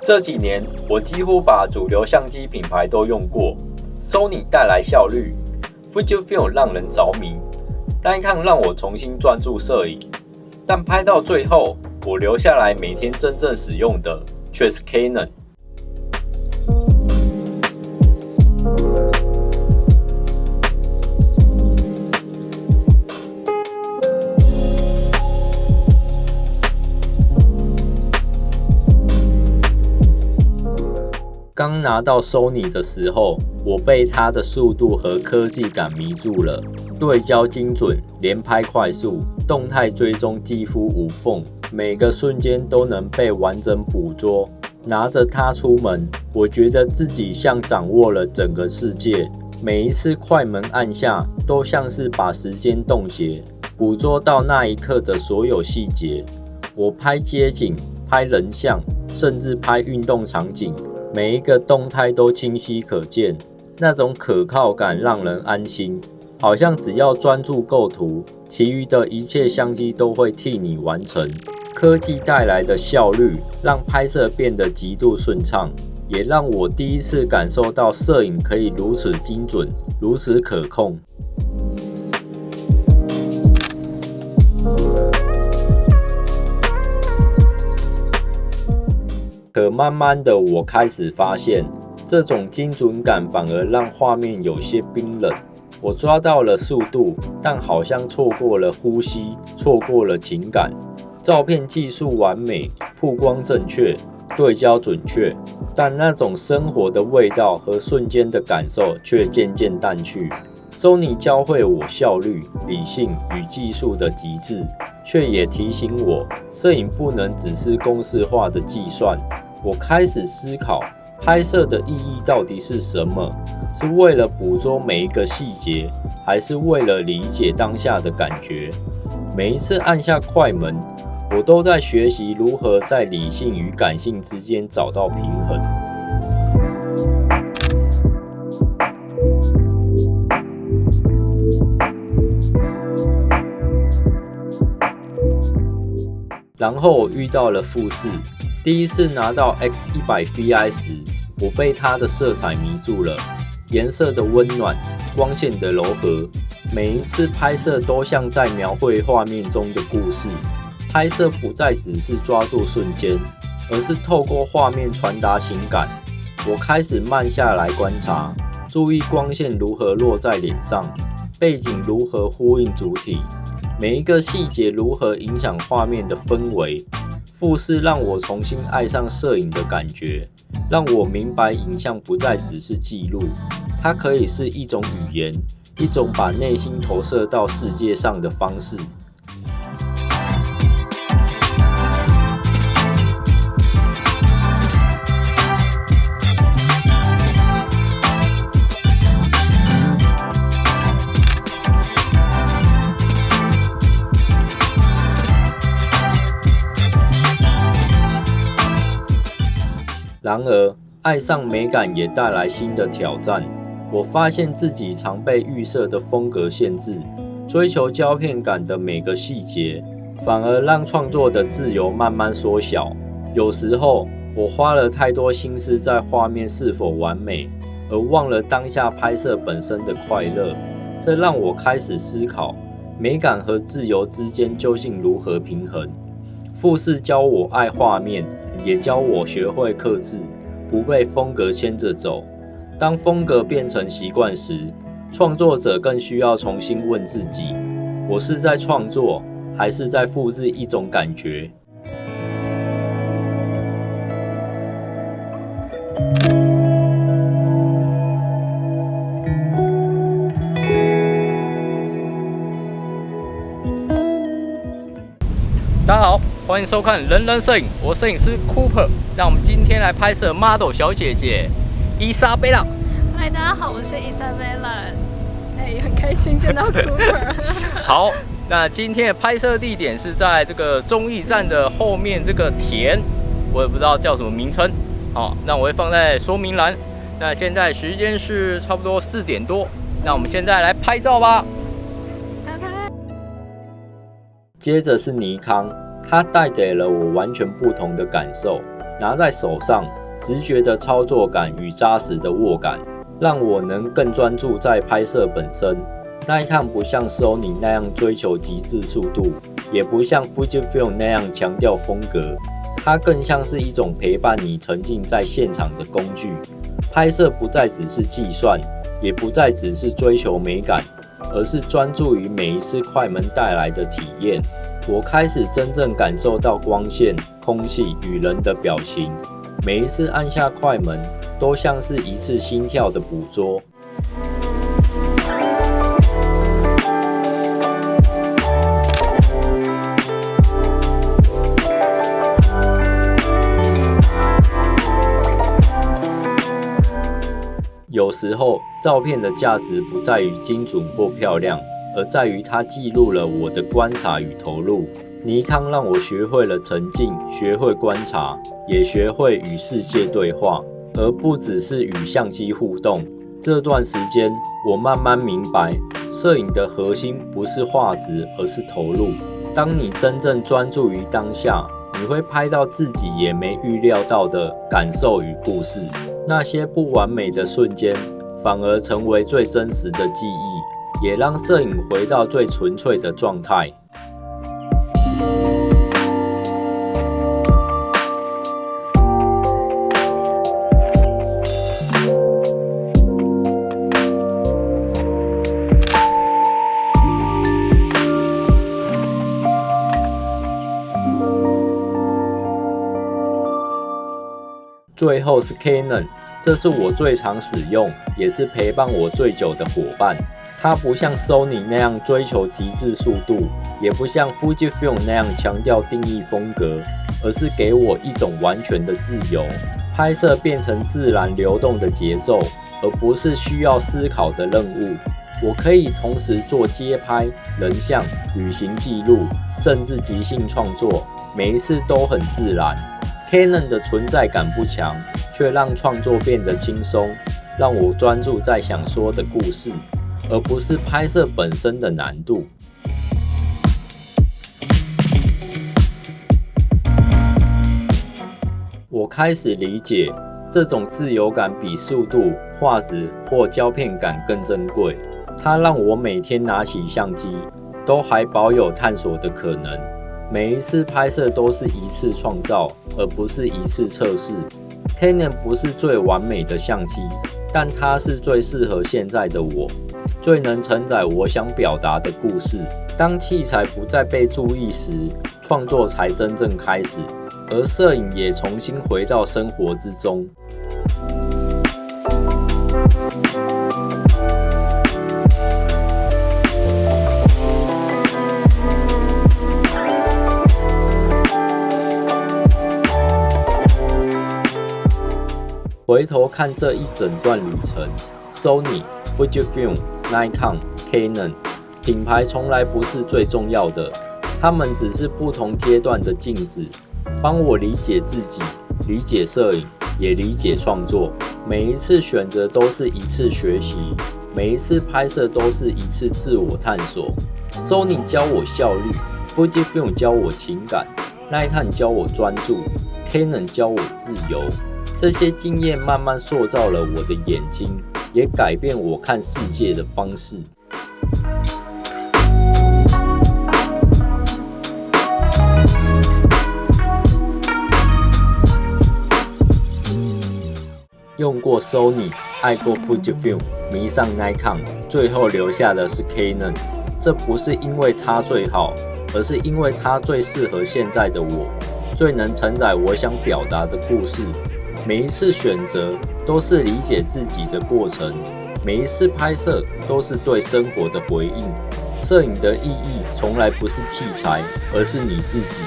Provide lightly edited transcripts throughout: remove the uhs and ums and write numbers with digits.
这几年我几乎把主流相机品牌都用过 ，Sony 带来效率 ，Fujifilm 让人着迷，单抗让我重新专注摄影。但拍到最后，我留下来每天真正使用的却是 Canon。刚拿到 Sony 的时候，我被它的速度和科技感迷住了。对焦精准，连拍快速，动态追踪几乎无缝，每个瞬间都能被完整捕捉。拿着它出门，我觉得自己像掌握了整个世界。每一次快门按下，都像是把时间冻结，捕捉到那一刻的所有细节。我拍街景，拍人像，甚至拍运动场景。每一个动态都清晰可见，那种可靠感让人安心，好像只要专注构图，其余的一切相机都会替你完成。科技带来的效率让拍摄变得极度顺畅，也让我第一次感受到摄影可以如此精准，如此可控。可慢慢的，我开始发现，这种精准感反而让画面有些冰冷。我抓到了速度，但好像错过了呼吸，错过了情感。照片技术完美，曝光正确，对焦准确，但那种生活的味道和瞬间的感受却渐渐淡去。Sony 教会我效率、理性与技术的极致，却也提醒我，摄影不能只是公式化的计算。我开始思考，拍摄的意义到底是什么？是为了捕捉每一个细节，还是为了理解当下的感觉？每一次按下快门，我都在学习如何在理性与感性之间找到平衡。然后我遇到了富士，第一次拿到 X100 VI 时，我被它的色彩迷住了，颜色的温暖，光线的柔和，每一次拍摄都像在描绘画面中的故事。拍摄不再只是抓住瞬间，而是透过画面传达情感。我开始慢下来观察，注意光线如何落在脸上，背景如何呼应主体，每一个细节如何影响画面的氛围。富士让我重新爱上摄影的感觉，让我明白影像不再只是记录，它可以是一种语言，一种把内心投射到世界上的方式。然而，爱上美感也带来新的挑战。我发现自己常被预设的风格限制，追求胶片感的每个细节，反而让创作的自由慢慢缩小。有时候，我花了太多心思在画面是否完美，而忘了当下拍摄本身的快乐。这让我开始思考，美感和自由之间究竟如何平衡。富士教我爱画面，也教我学会克制，不被风格牵着走。当风格变成习惯时，创作者更需要重新问自己：我是在创作，还是在复制一种感觉？大家好，欢迎收看人人摄影，我摄影师 Cooper。让我们今天来拍摄 model 小姐姐伊莎贝拉。嗨，大家好，我是伊莎贝拉。也很开心见到 Cooper。好，那今天的拍摄地点是在这个忠义站的后面这个田，我也不知道叫什么名称。好，那我会放在说明栏。那现在时间是差不多4点多，那我们现在来拍照吧。接着是尼康，它带给了我完全不同的感受。拿在手上，直觉的操作感与扎实的握感，让我能更专注在拍摄本身。Nikon 不像 Sony 那样追求极致速度，也不像 Fujifilm 那样强调风格，它更像是一种陪伴你沉浸在现场的工具。拍摄不再只是计算，也不再只是追求美感，而是专注于每一次快门带来的体验。我开始真正感受到光线、空气与人的表情，每一次按下快门，都像是一次心跳的捕捉。有时候，照片的价值不在于精准或漂亮，而在于它记录了我的观察与投入。尼康让我学会了沉浸，学会观察，也学会与世界对话，而不只是与相机互动。这段时间，我慢慢明白，摄影的核心不是画质，而是投入。当你真正专注于当下，你会拍到自己也没预料到的感受与故事。那些不完美的瞬间，反而成为最真实的记忆，也让摄影回到最纯粹的状态。最后是 Canon， 这是我最常使用，也是陪伴我最久的伙伴。它不像 Sony 那样追求极致速度，也不像 Fujifilm 那样强调定义风格，而是给我一种完全的自由。拍摄变成自然流动的节奏，而不是需要思考的任务。我可以同时做街拍、人像、旅行记录，甚至即兴创作，每一次都很自然。Canon 的存在感不强，却让创作变得轻松，让我专注在想说的故事，而不是拍摄本身的难度。我开始理解，这种自由感比速度、画质或胶片感更珍贵。它让我每天拿起相机，都还保有探索的可能。每一次拍摄都是一次创造，而不是一次测试。Canon 不是最完美的相机，但它是最适合现在的我，最能承载我想表达的故事。当器材不再被注意时，创作才真正开始，而摄影也重新回到生活之中。回头看这一整段旅程 ，Sony、Fujifilm、Nikon、Canon 品牌从来不是最重要的，它们只是不同阶段的镜子，帮我理解自己，理解摄影，也理解创作。每一次选择都是一次学习，每一次拍摄都是一次自我探索。Sony 教我效率 ，Fujifilm 教我情感 ，Nikon 教我专注 ，Canon 教我自由。这些经验慢慢塑造了我的眼睛，也改变我看世界的方式。用过 Sony， 爱过 Fujifilm， 迷上 Nikon， 最后留下的是 Canon。这不是因为它最好，而是因为它最适合现在的我，最能承载我想表达的故事。每一次选择都是理解自己的过程，每一次拍摄都是对生活的回应。摄影的意义从来不是器材，而是你自己。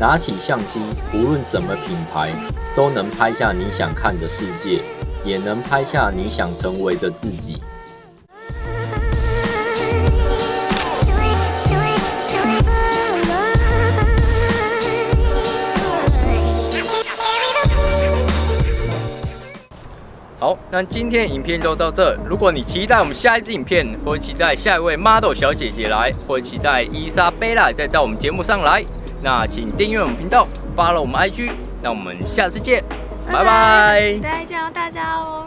拿起相机，无论什么品牌，都能拍下你想看的世界，也能拍下你想成为的自己。好，那今天影片就到这。如果你期待我们下一支影片，或者期待下一位 model 小姐姐来，或者期待伊莎贝拉再到我们节目上来，那请订阅我们频道 ，follow 我们 IG，那我们下次见，拜拜拜期待见到大家哦。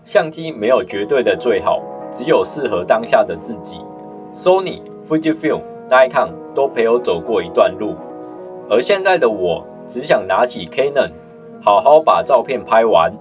相机没有绝对的最好，只有适合当下的自己。Sony、Fujifilm、Nikon 都陪我走过一段路，而现在的我只想拿起 Canon，好好把照片拍完。